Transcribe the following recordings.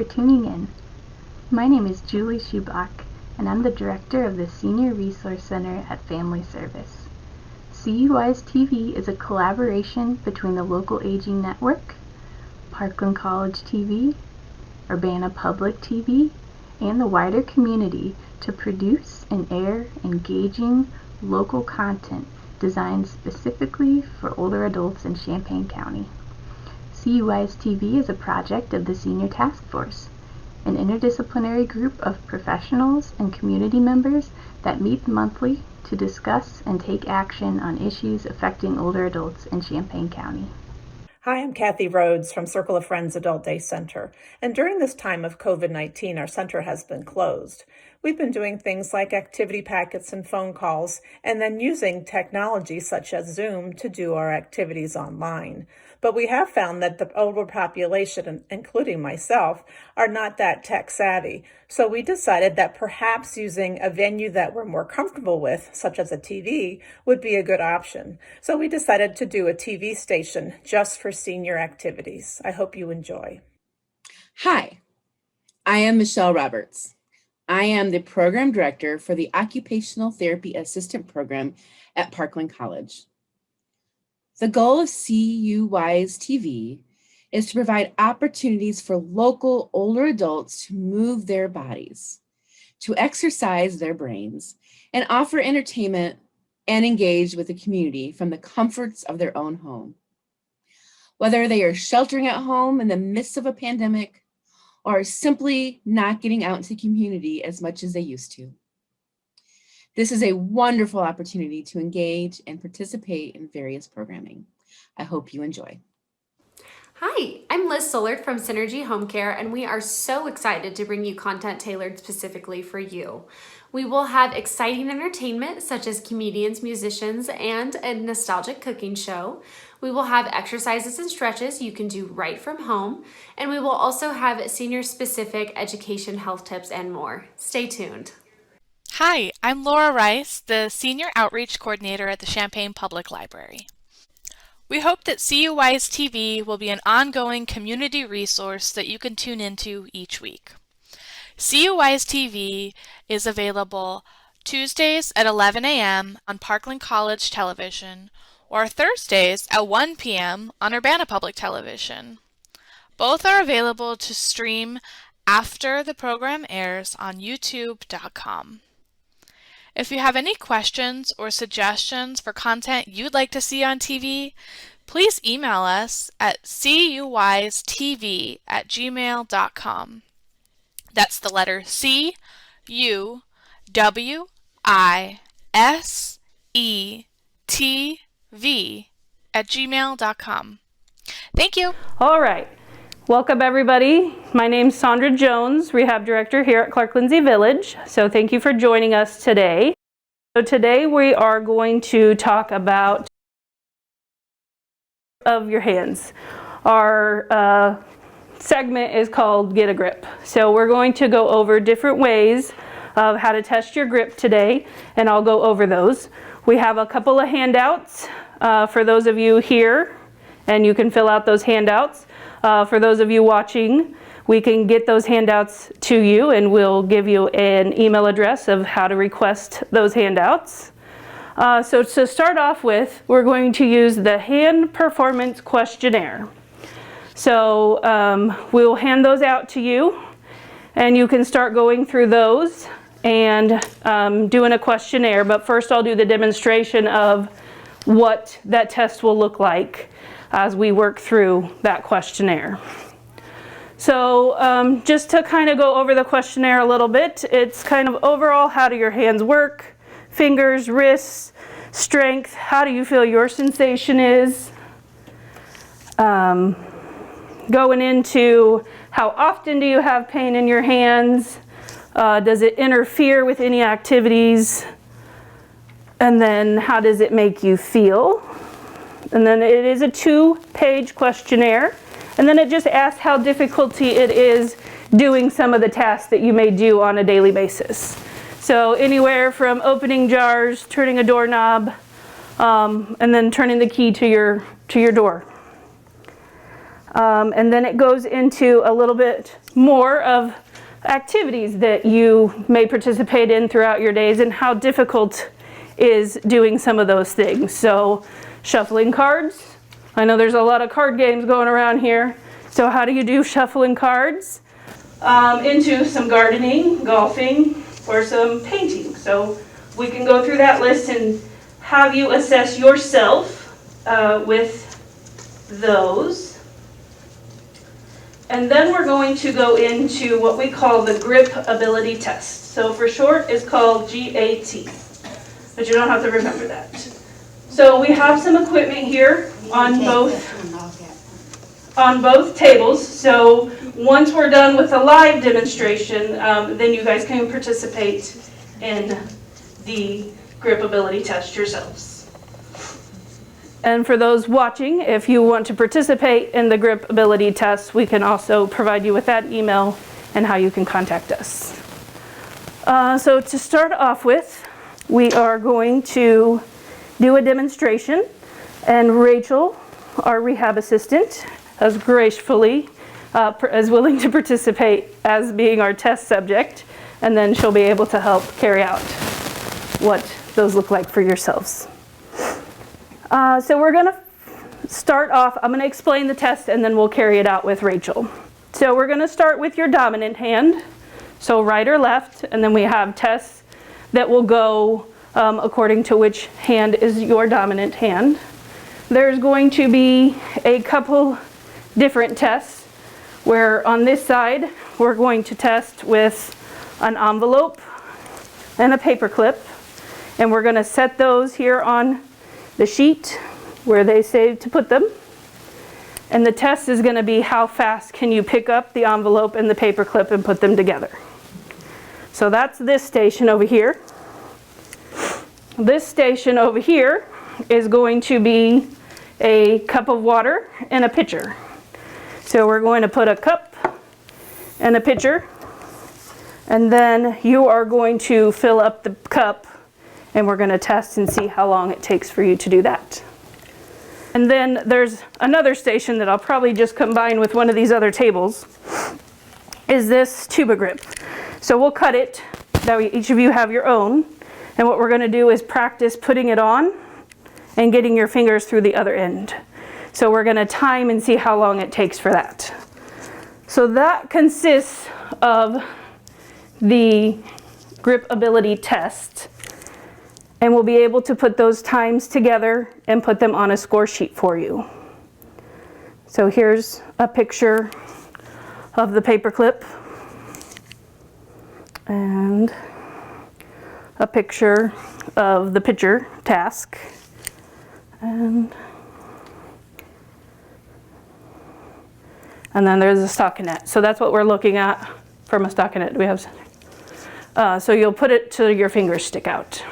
tuning in. My name is Julie Schubach, and I'm the director of the Senior Resource Center at Family Service. CUI's TV is a collaboration between the local aging network, Parkland College TV, Urbana Public TV, and the wider community to produce and air engaging local content designed specifically for older adults in Champaign County. CUI's TV is a project of the Senior Task Force, an interdisciplinary group of professionals and community members that meet monthly to discuss and take action on issues affecting older adults in Champaign County. Hi, I'm Kathy Rhodes from Circle of Friends Adult Day Center, and during this time of COVID-19, our center has been closed. We've been doing things like activity packets and phone calls, and then using technology such as Zoom to do our activities online. But we have found that the older population, including myself, are not that tech savvy. So we decided that perhaps using a venue that we're more comfortable with, such as a TV, would be a good option. So we decided to do a TV station just for senior activities. I hope you enjoy. Hi, I am Michelle Roberts. I am the program director for the Occupational Therapy Assistant Program at Parkland College. The goal of CUI's TV is to provide opportunities for local older adults to move their bodies, to exercise their brains, and offer entertainment and engage with the community from the comforts of their own home. Whether they are sheltering at home in the midst of a pandemic or simply not getting out into the community as much as they used to. This is a wonderful opportunity to engage and participate in various programming. I hope you enjoy. Hi, I'm Liz Sollard from Synergy Home Care, and we are so excited to bring you content tailored specifically for you. We will have exciting entertainment such as comedians, musicians, and a nostalgic cooking show. We will have exercises and stretches you can do right from home, and we will also have senior-specific education, health tips, and more. Stay tuned. Hi, I'm Laura Rice, the Senior Outreach Coordinator at the Champaign Public Library. We hope that CUI's TV will be an ongoing community resource that you can tune into each week. CUI's TV is available Tuesdays at 11 a.m. on Parkland College Television or Thursdays at 1 p.m. on Urbana Public Television. Both are available to stream after the program airs on youtube.com. If you have any questions or suggestions for content you'd like to see on TV, please email us at cuistv@gmail.com. That's the letter cuwisetv@gmail.com. Thank you. All right. Welcome everybody. My name's Sandra Jones, Rehab Director here at Clark Lindsay Village. So thank you for joining us today. So today we are going to talk about of your hands. Our segment is called Get a Grip. So we're going to go over different ways of how to test your grip today, and I'll go over those. We have a couple of handouts for those of you here, and you can fill out those handouts. For those of you watching, we can get those handouts to you, and we'll give you an email address of how to request those handouts. So to start off with, we're going to use the Hand Performance Questionnaire. So we'll hand those out to you, and you can start going through those and doing a questionnaire. But first I'll do the demonstration of what that test will look like as we work through that questionnaire. So just to kind of go over the questionnaire a little bit, it's kind of overall, how do your hands work, fingers, wrists, strength, how do you feel your sensation is, going into how often do you have pain in your hands, does it interfere with any activities, and then how does it make you feel. And then it is a 2-page questionnaire. And then it just asks how difficult it is doing some of the tasks that you may do on a daily basis. So anywhere from opening jars, turning a doorknob, and then turning the key to your door. And then it goes into a little bit more of activities that you may participate in throughout your days and how difficult is doing some of those things. So shuffling cards. I know there's a lot of card games going around here. So how do you do shuffling cards? Into some gardening, golfing, or some painting. So we can go through that list and have you assess yourself with those. And then we're going to go into what we call the grip ability test. So for short, it's called GAT, but you don't have to remember that. So we have some equipment here on both tables. So once we're done with the live demonstration, then you guys can participate in the grip ability test yourselves. And for those watching, if you want to participate in the grip ability test, we can also provide you with that email and how you can contact us. So to start off with, we are going to do a demonstration, and Rachel, our rehab assistant, as gracefully as willing to participate as being our test subject, and then she'll be able to help carry out what those look like for yourselves. So we're going to start off, I'm going to explain the test and then we'll carry it out with Rachel. So we're going to start with your dominant hand, so right or left, and then we have tests that will go according to which hand is your dominant hand. There's going to be a couple different tests where on this side we're going to test with an envelope and a paper clip, and we're going to set those here on the sheet where they say to put them. And the test is going to be how fast can you pick up the envelope and the paper clip and put them together. So that's this station over here. This station over here is going to be a cup of water and a pitcher. So we're going to put a cup and a pitcher, and then you are going to fill up the cup, and we're going to test and see how long it takes for you to do that. And then there's another station that I'll probably just combine with one of these other tables, is this Tuba Grip. So we'll cut it, that way each of you have your own, and what we're going to do is practice putting it on and getting your fingers through the other end. So we're going to time and see how long it takes for that. So that consists of the grip ability test. And we'll be able to put those times together and put them on a score sheet for you. So here's a picture of the paper clip and a picture of the pitcher task. And then there's a stockinette. So that's what we're looking at from a stockinette. Do we have? So you'll put it till your fingers stick out.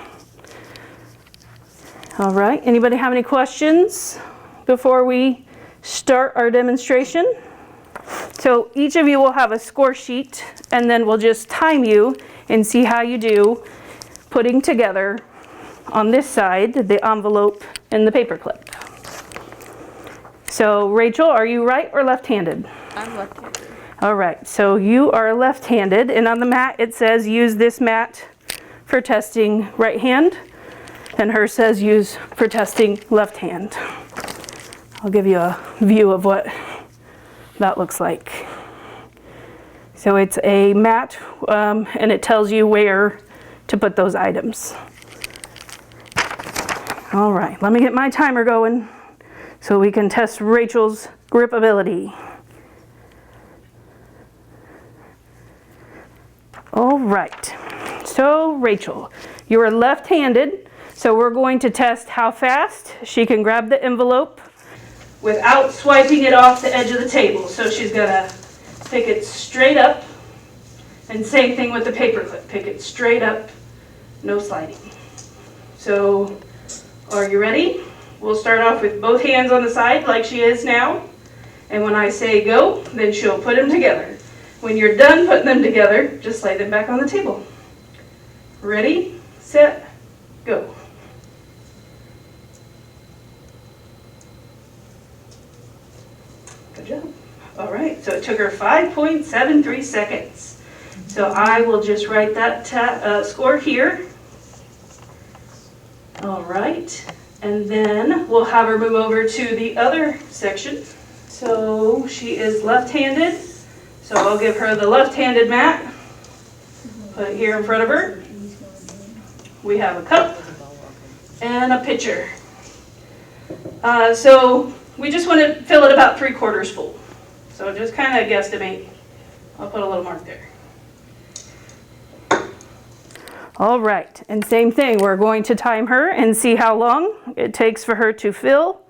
All right, anybody have any questions before we start our demonstration? So each of you will have a score sheet, and then we'll just time you and see how you do putting together on this side the envelope and the paper clip. So Rachel, are you right or left-handed? I'm left-handed. All right, so you are left-handed, and on the mat it says use this mat for testing right hand. And hers says use for testing left hand. I'll give you a view of what that looks like. So it's a mat, and it tells you where to put those items. All right, let me get my timer going so we can test Rachel's grip ability. All right, so Rachel, you are left-handed. So we're going to test how fast she can grab the envelope without swiping it off the edge of the table. So she's going to pick it straight up, and same thing with the paper clip. Pick it straight up, no sliding. So are you ready? We'll start off with both hands on the side like she is now. And when I say go, then she'll put them together. When you're done putting them together, just lay them back on the table. Ready, set, go. Good job. All right, so it took her 5.73 seconds. So I will just write that score here. All right, and then we'll have her move over to the other section. So she is left-handed, so I'll give her the left-handed mat. Put it here in front of her. We have a cup and a pitcher. So we just want to fill it about 3/4 full. So just kind of guesstimate. I'll put a little mark there. All right, and same thing, we're going to time her and see how long it takes for her to fill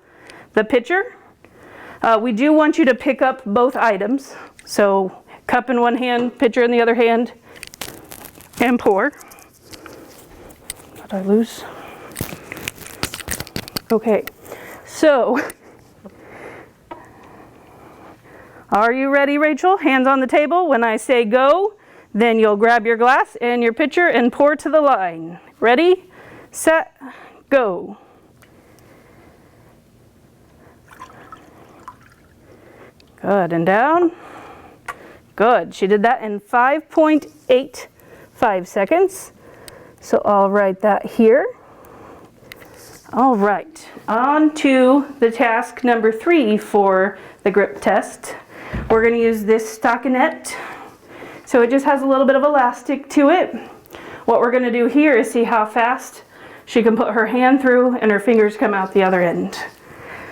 the pitcher. We do want you to pick up both items. So cup in one hand, pitcher in the other hand, and pour. What did I lose? Okay, so are you ready, Rachel? Hands on the table. When I say go, then you'll grab your glass and your pitcher and pour to the line. Ready, set, go. Good, and down. Good, she did that in 5.85 seconds. So I'll write that here. All right, on to the task number 3 for the grip test. We're going to use this stockinette. So it just has a little bit of elastic to it. What we're going to do here is see how fast she can put her hand through and her fingers come out the other end.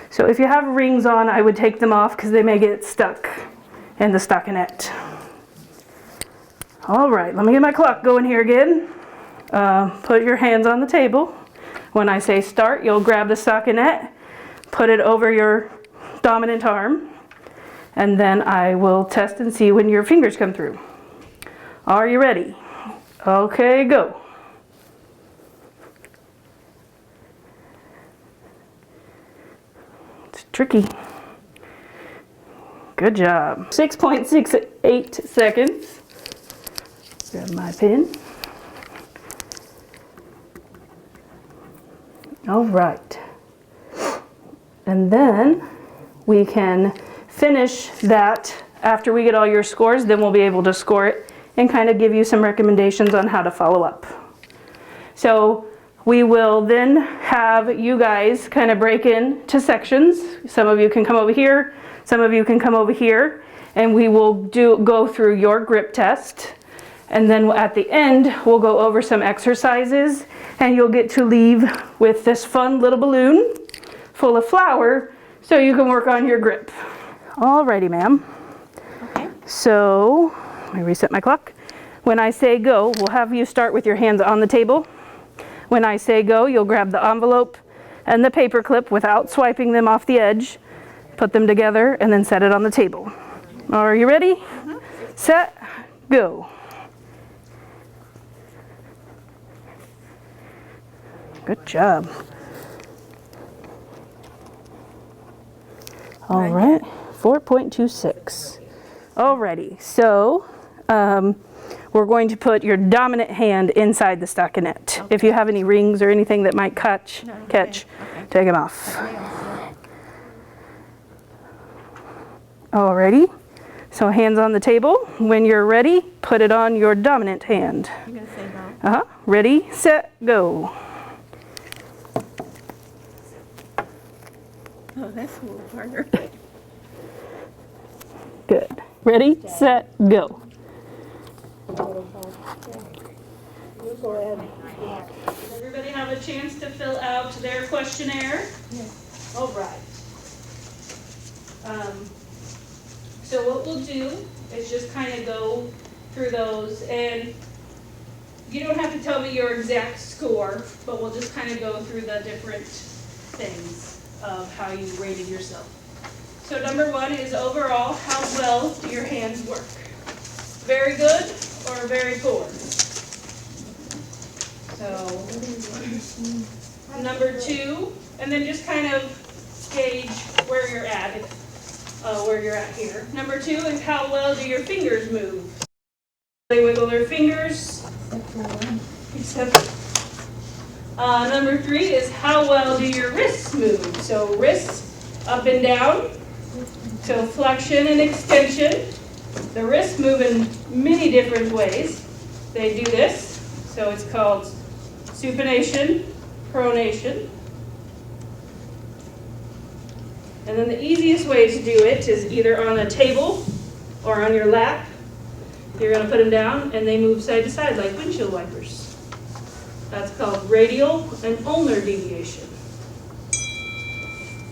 So if you have rings on, I would take them off because they may get stuck in the stockinette. All right, let me get my clock going here again. Put your hands on the table. When I say start, you'll grab the stockinette, put it over your dominant arm, and then I will test and see when your fingers come through. Are you ready? Okay, go. It's tricky. Good job. 6.68 seconds. Grab my pen. All right. And then we can finish that after we get all your scores, then we'll be able to score it and kind of give you some recommendations on how to follow up. So we will then have you guys kind of break into sections. Some of you can come over here, some of you can come over here, and we will go through your grip test. And then at the end, we'll go over some exercises, and you'll get to leave with this fun little balloon full of flour so you can work on your grip. Alrighty, ma'am. Okay. So, let me reset my clock. When I say go, we'll have you start with your hands on the table. When I say go, you'll grab the envelope and the paper clip without swiping them off the edge, put them together, and then set it on the table. Are you ready? Set, go. Good job. All right, 4.26. Alrighty, so we're going to put your dominant hand inside the stockinette. Okay. If you have any rings or anything that might catch, take them off. Alrighty, so hands on the table. When you're ready, put it on your dominant hand. You're gonna say go. Ready, set, go. Oh, that's a little harder. Good. Ready, set, go. Does everybody have a chance to fill out their questionnaire? Yes. All right. So what we'll do is just kind of go through those, and you don't have to tell me your exact score, but we'll just kind of go through the different things of how you rated yourself. So number 1 is overall, how well do your hands work? Very good or very poor? So number 2, and then just kind of gauge where you're at here. Number 2 is how well do your fingers move? They wiggle their fingers. Except number 3 is how well do your wrists move? So wrists up and down. So flexion and extension. The wrists move in many different ways. They do this, so it's called supination, pronation. And then the easiest way to do it is either on a table or on your lap. You're going to put them down and they move side to side like windshield wipers. That's called radial and ulnar deviation.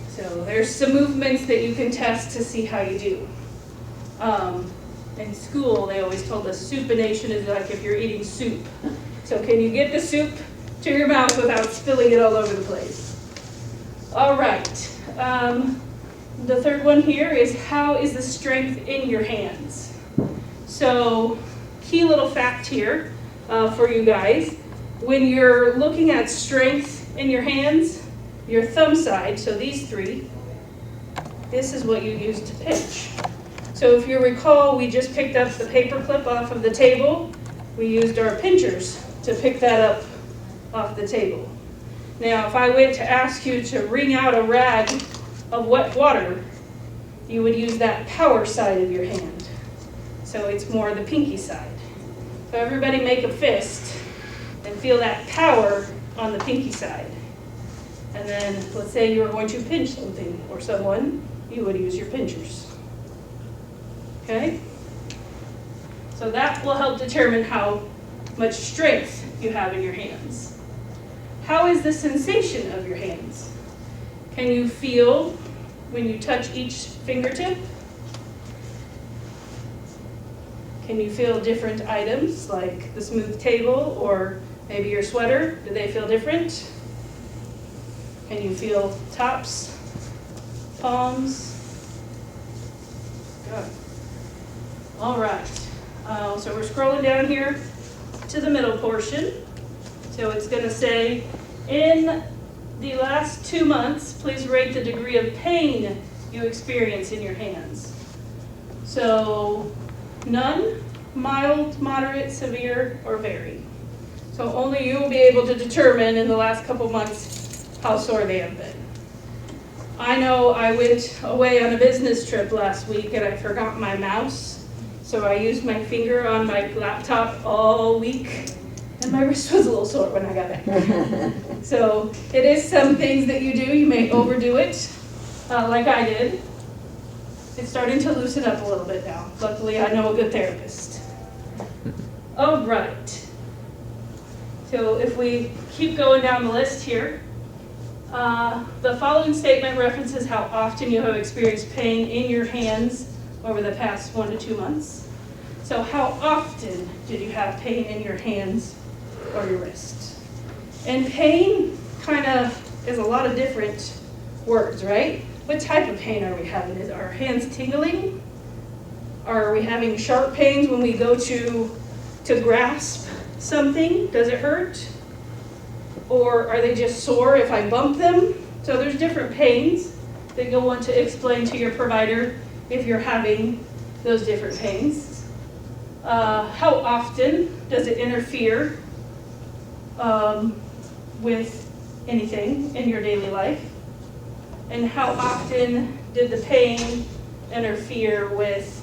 So there's some movements that you can test to see how you do. In school, they always told us supination is like if you're eating soup. So can you get the soup to your mouth without spilling it all over the place? All right. The third one here is how is the strength in your hands? So key little fact here for you guys. When you're looking at strength in your hands, your thumb side, so these three, this is what you use to pinch. So if you recall, we just picked up the paper clip off of the table. We used our pinchers to pick that up off the table. Now, if I went to ask you to wring out a rag of wet water, you would use that power side of your hand. So it's more the pinky side. So everybody make a fist and feel that power on the pinky side. And then let's say you were going to pinch something or someone, you would use your pinchers. Okay? So that will help determine how much strength you have in your hands. How is the sensation of your hands? Can you feel when you touch each fingertip? Can you feel different items like the smooth table or maybe your sweater? Do they feel different? Can you feel tops, palms? Good. All right. So we're scrolling down here to the middle portion. So it's going to say, in the last 2 months, please rate the degree of pain you experience in your hands. So none, mild, moderate, severe, or very. So only you will be able to determine in the last couple months how sore they have been. I know I went away on a business trip last week and I forgot my mouse. So I used my finger on my laptop all week and my wrist was a little sore when I got back. So it is some things that you do. You may overdo it, like I did. It's starting to loosen up a little bit now. Luckily, I know a good therapist. All right. So if we keep going down the list here, the following statement references how often you have experienced pain in your hands over the past 1 to 2 months. So how often did you have pain in your hands or your wrist? And pain kind of is a lot of different words, right? What type of pain are we having? Is our hands tingling? Are we having sharp pains when we go to grasp something? Does it hurt? Or are they just sore if I bump them? So there's different pains that you'll want to explain to your provider if you're having those different pains. How often does it interfere with anything in your daily life? And how often did the pain interfere with,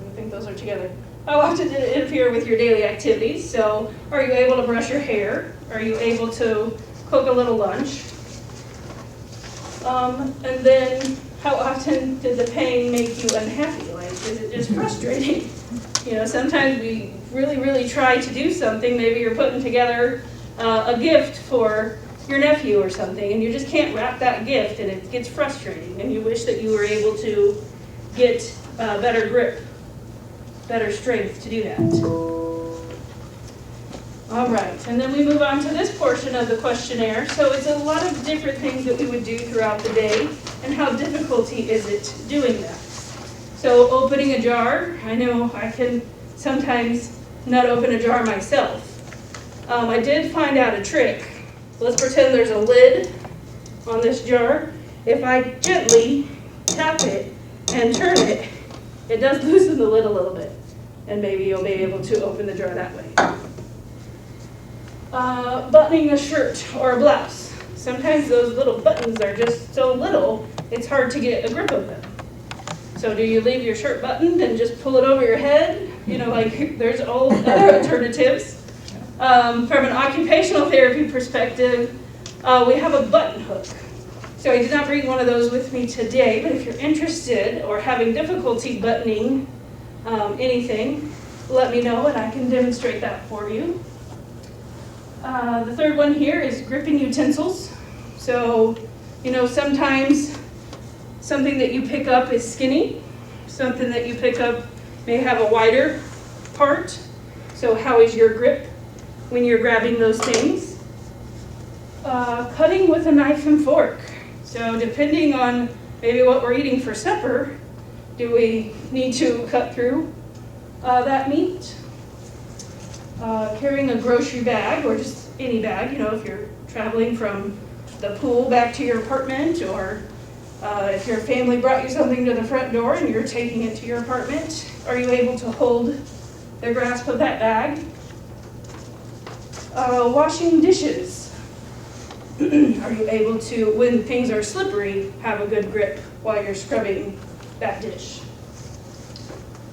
I think those are together. How often did it interfere with your daily activities? So are you able to brush your hair? Are you able to cook a little lunch? And then how often did the pain make you unhappy? Like, is it just frustrating? You know, sometimes we really try to do something. Maybe you're putting together a gift for your nephew or something, and you just can't wrap that gift, and it gets frustrating, and you wish that you were able to get better grip, better strength to do that. All right, and then we move on to this portion of the questionnaire. So it's a lot of different things that we would do throughout the day, and how difficulty is it doing that? So opening a jar, I know I can sometimes not open a jar myself. I did find out a trick. Let's pretend there's a lid on this jar. If I gently tap it and turn it, it does loosen the lid a little bit. And maybe you'll be able to open the jar that way. Buttoning a shirt or a blouse. Sometimes those little buttons are just so little, it's hard to get a grip of them. So do you leave your shirt buttoned and just pull it over your head? You know, like there's all other alternatives. From an occupational therapy perspective, we have a button hook. So I did not bring one of those with me today, but if you're interested or having difficulty buttoning anything, let me know and I can demonstrate that for you. The third one here is gripping utensils. So, you know, sometimes something that you pick up is skinny. Something that you pick up may have a wider part. So how is your grip when you're grabbing those things? Cutting with a knife and fork. So depending on maybe what we're eating for supper, do we need to cut through that meat? Carrying a grocery bag or just any bag, you know, if you're traveling from the pool back to your apartment, or if your family brought you something to the front door and you're taking it to your apartment, are you able to hold the grasp of that bag? Washing dishes. Are you able to, when things are slippery, have a good grip while you're scrubbing that dish?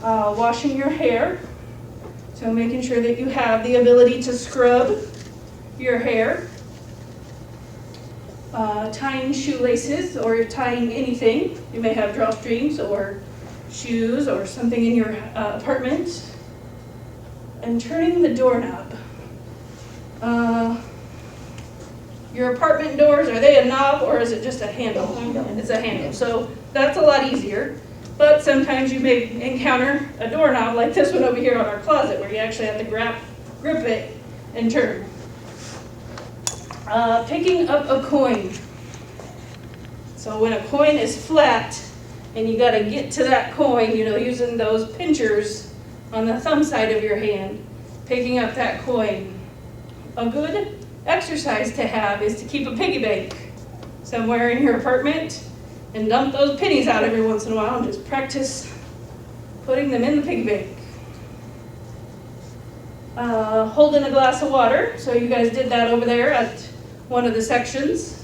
Washing your hair. So making sure that you have the ability to scrub your hair. Tying shoelaces or tying anything. You may have drawstrings or shoes or something in your apartment. And turning the doorknob. Your apartment doors, are they a knob or is it just a handle? It's a handle. So that's a lot easier. But sometimes you may encounter a doorknob like this one over here on our closet where you actually have to grip it and turn. Picking up a coin. So when a coin is flat and you got to get to that coin, you know, using those pinchers on the thumb side of your hand, picking up that coin. A good exercise to have is to keep a piggy bank somewhere in your apartment and dump those pennies out every once in a while and just practice putting them in the piggy bank. Holding a glass of water, so you guys did that over there at one of the sections.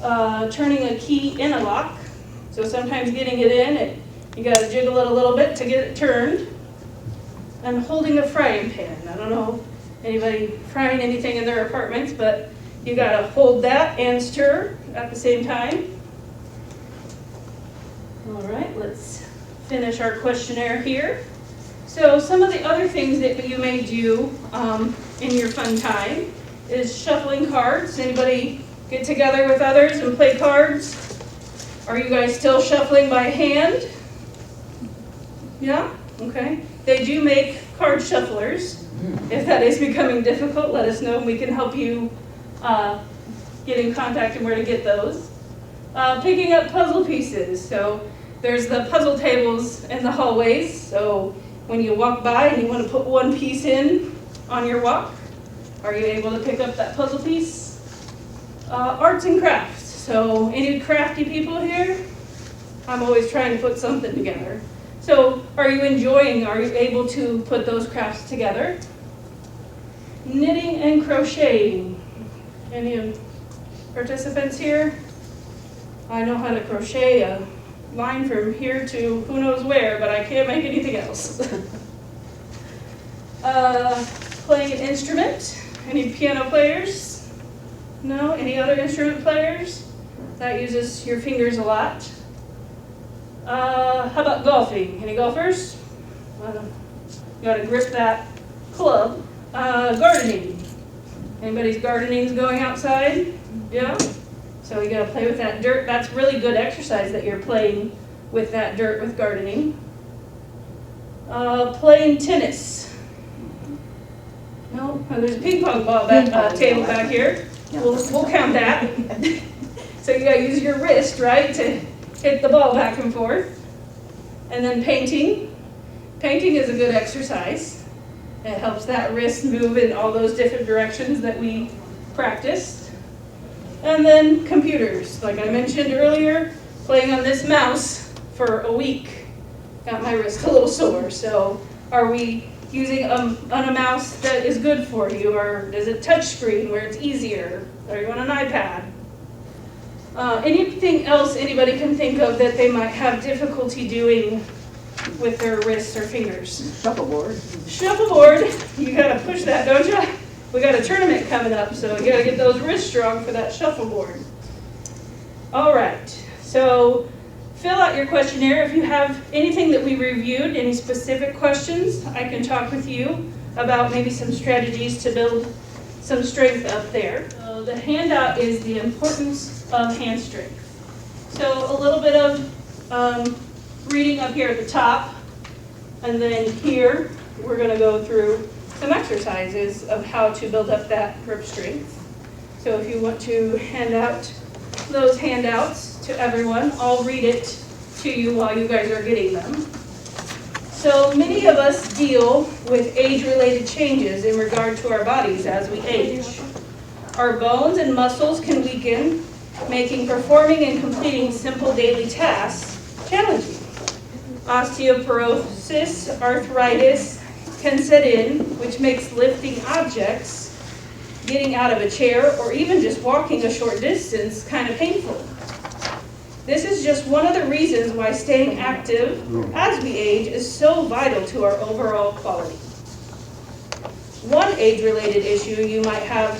Turning a key in a lock, so sometimes getting it in, you got to jiggle it a little bit to get it turned. And holding a frying pan. I don't know anybody frying anything in their apartments, but you got to hold that and stir at the same time. All right, let's finish our questionnaire here. So some of the other things that you may do in your fun time is shuffling cards. Anybody get together with others and play cards? Are you guys still shuffling by hand? Yeah? Okay. They do make card shufflers. If that is becoming difficult, let us know and we can help you get in contact and where to get those. Picking up puzzle pieces. So there's the puzzle tables in the hallways. So when you walk by and you want to put one piece in on your walk, are you able to pick up that puzzle piece? Arts and crafts. So any crafty people here? I'm always trying to put something together. So are you able to put those crafts together? Knitting and crocheting. Any participants here? I know how to crochet a line from here to who knows where, but I can't make anything else. Playing an instrument. Any piano players? No? Any other instrument players? That uses your fingers a lot. How about golfing? Any golfers? You gotta grip that club. Gardening. Anybody's gardening's going outside? Yeah? So you gotta play with that dirt. That's really good exercise that you're playing with that dirt with gardening. Playing tennis. No? Oh, there's a ping pong ball table back here. We'll count that. So you gotta use your wrist, right, to hit the ball back and forth. And then painting. Painting is a good exercise. It helps that wrist move in all those different directions that we practiced. And then computers. Like I mentioned earlier, playing on this mouse for a week got my wrist a little sore. So are we using on a mouse that is good for you, or is it touch screen where it's easier? Are you on an iPad? Anything else anybody can think of that they might have difficulty doing with their wrists or fingers? Shuffleboard. Shuffleboard, you gotta push that, don't you? We got a tournament coming up, so you gotta get those wrists strong for that shuffleboard. All right, so fill out your questionnaire. If you have anything that we reviewed, any specific questions, I can talk with you about maybe some strategies to build some strength up there. So the handout is the importance of hand strength. So a little bit of reading up here at the top, and then here we're going to go through some exercises of how to build up that grip strength. So if you want to hand out those handouts to everyone, I'll read it to you while you guys are getting them. So many of us deal with age-related changes in regard to our bodies as we age. Our bones and muscles can weaken, making performing and completing simple daily tasks challenging. Osteoporosis, arthritis can set in, which makes lifting objects, getting out of a chair, or even just walking a short distance kind of painful. This is just one of the reasons why staying active as we age is so vital to our overall quality. One age-related issue you might have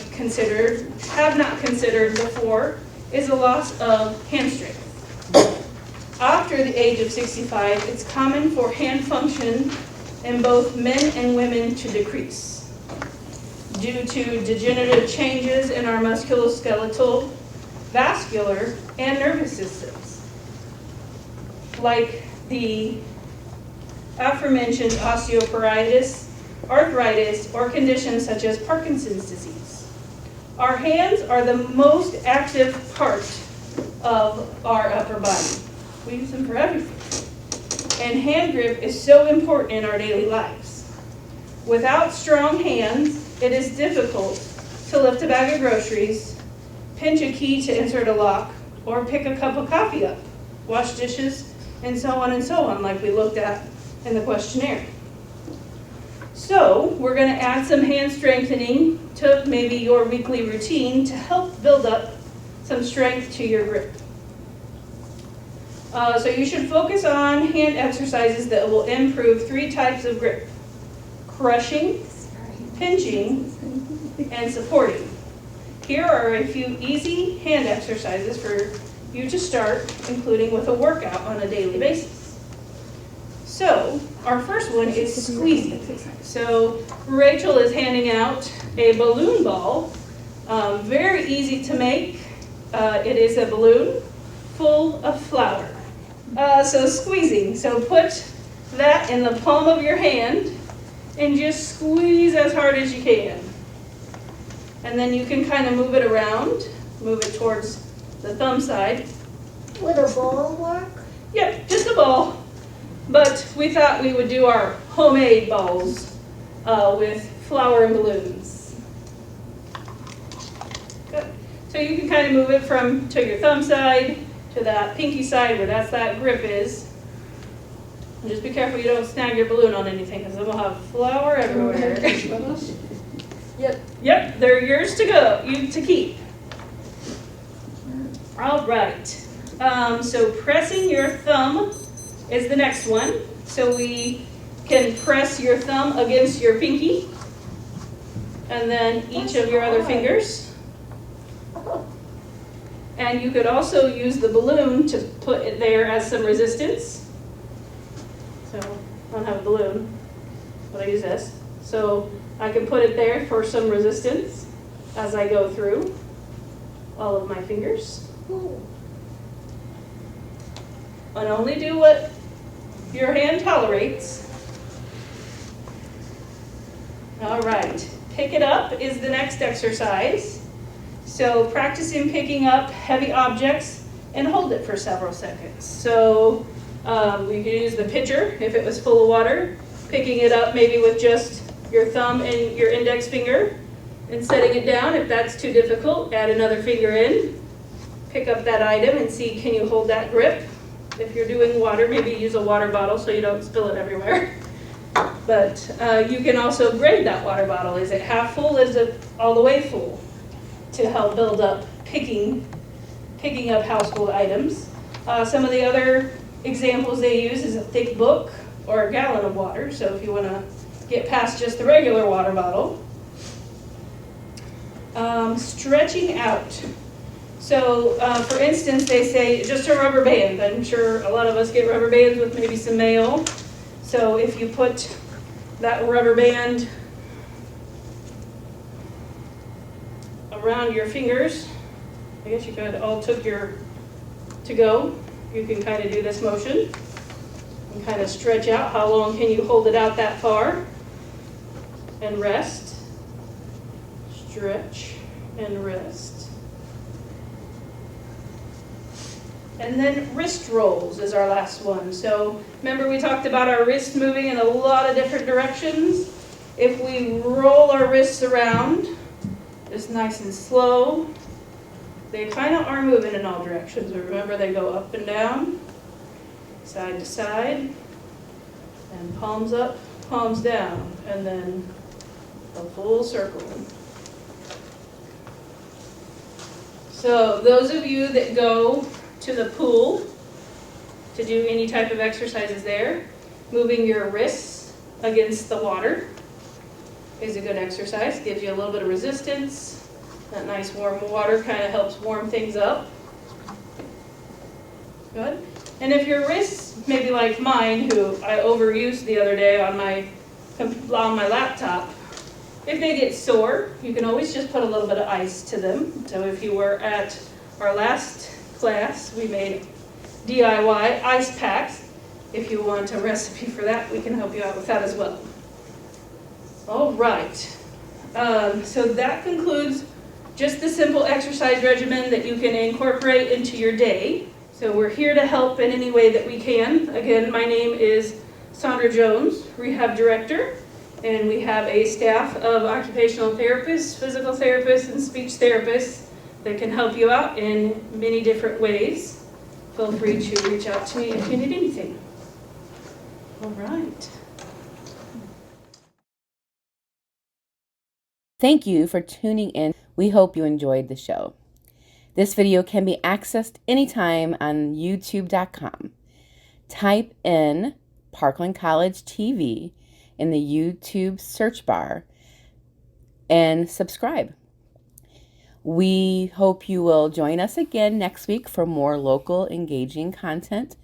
not considered before is a loss of hand strength. After the age of 65, it's common for hand function in both men and women to decrease due to degenerative changes in our musculoskeletal, vascular, and nervous systems, like the aforementioned osteoporosis, arthritis, or conditions such as Parkinson's disease. Our hands are the most active part of our upper body. We use them for everything. And hand grip is so important in our daily lives. Without strong hands, it is difficult to lift a bag of groceries, pinch a key to insert a lock, or pick a cup of coffee up, wash dishes, and so on, like we looked at in the questionnaire. So we're going to add some hand strengthening to maybe your weekly routine to help build up some strength to your grip. So you should focus on hand exercises that will improve 3 types of grip: crushing, pinching, and supporting. Here are a few easy hand exercises for you to start, including with a workout on a daily basis. So our first one is squeezing. So Rachel is handing out a balloon ball. Very easy to make. It is a balloon full of flour. So squeezing. So put that in the palm of your hand and just squeeze as hard as you can. And then you can kind of move it around, move it towards the thumb side. Would a ball work? Yep, just a ball. But we thought we would do our homemade balls with flour and balloons. Good. So you can kind of move it to your thumb side, to that pinky side where that grip is. And just be careful you don't snag your balloon on anything, because then we'll have flour everywhere. Yep, they're yours to go, to keep. All right. So pressing your thumb is the next one. So we can press your thumb against your pinky, and then each of your other fingers. And you could also use the balloon to put it there as some resistance. So I don't have a balloon, but I use this. So I can put it there for some resistance as I go through all of my fingers. And only do what your hand tolerates. All right, pick it up is the next exercise. So practicing picking up heavy objects and hold it for several seconds. So we could use the pitcher if it was full of water, picking it up maybe with just your thumb and your index finger and setting it down. If that's too difficult, add another finger in, pick up that item and see, can you hold that grip? If you're doing water, maybe use a water bottle so you don't spill it everywhere. But you can also grade that water bottle. Is it half full? Is it all the way full? To help build up picking picking up household items. Some of the other examples they use is a thick book or a gallon of water. So if you want to get past just the regular water bottle. Stretching out. So for instance, they say just a rubber band. I'm sure a lot of us get rubber bands with maybe some mail. So if you put that rubber band around your fingers, I guess you could all took your to go. You can kind of do this motion and kind of stretch out. How long can you hold it out that far? And rest. Stretch and rest. And then wrist rolls is our last one. So remember we talked about our wrist moving in a lot of different directions. If we roll our wrists around, just nice and slow, they kind of are moving in all directions. But remember they go up and down, side to side, and palms up, palms down, and then a full circle. So those of you that go to the pool to do any type of exercises there, moving your wrists against the water is a good exercise. Gives you a little bit of resistance. That nice warm water kind of helps warm things up. Good. And if your wrists, maybe like mine, who I overused the other day on my laptop, if they get sore, you can always just put a little bit of ice to them. So if you were at our last class, we made DIY ice packs. If you want a recipe for that, we can help you out with that as well. All right. So that concludes just the simple exercise regimen that you can incorporate into your day. So we're here to help in any way that we can. Again, my name is Sandra Jones, Rehab Director, and we have a staff of occupational therapists, physical therapists, and speech therapists that can help you out in many different ways. Feel free to reach out to me if you need anything. All right. Thank you for tuning in. We hope you enjoyed the show. This video can be accessed anytime on youtube.com. Type in Parkland College TV in the YouTube search bar and subscribe. We hope you will join us again next week for more local engaging content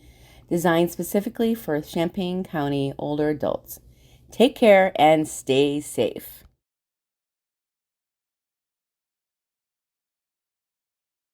designed specifically for Champaign County older adults. Take care and stay safe.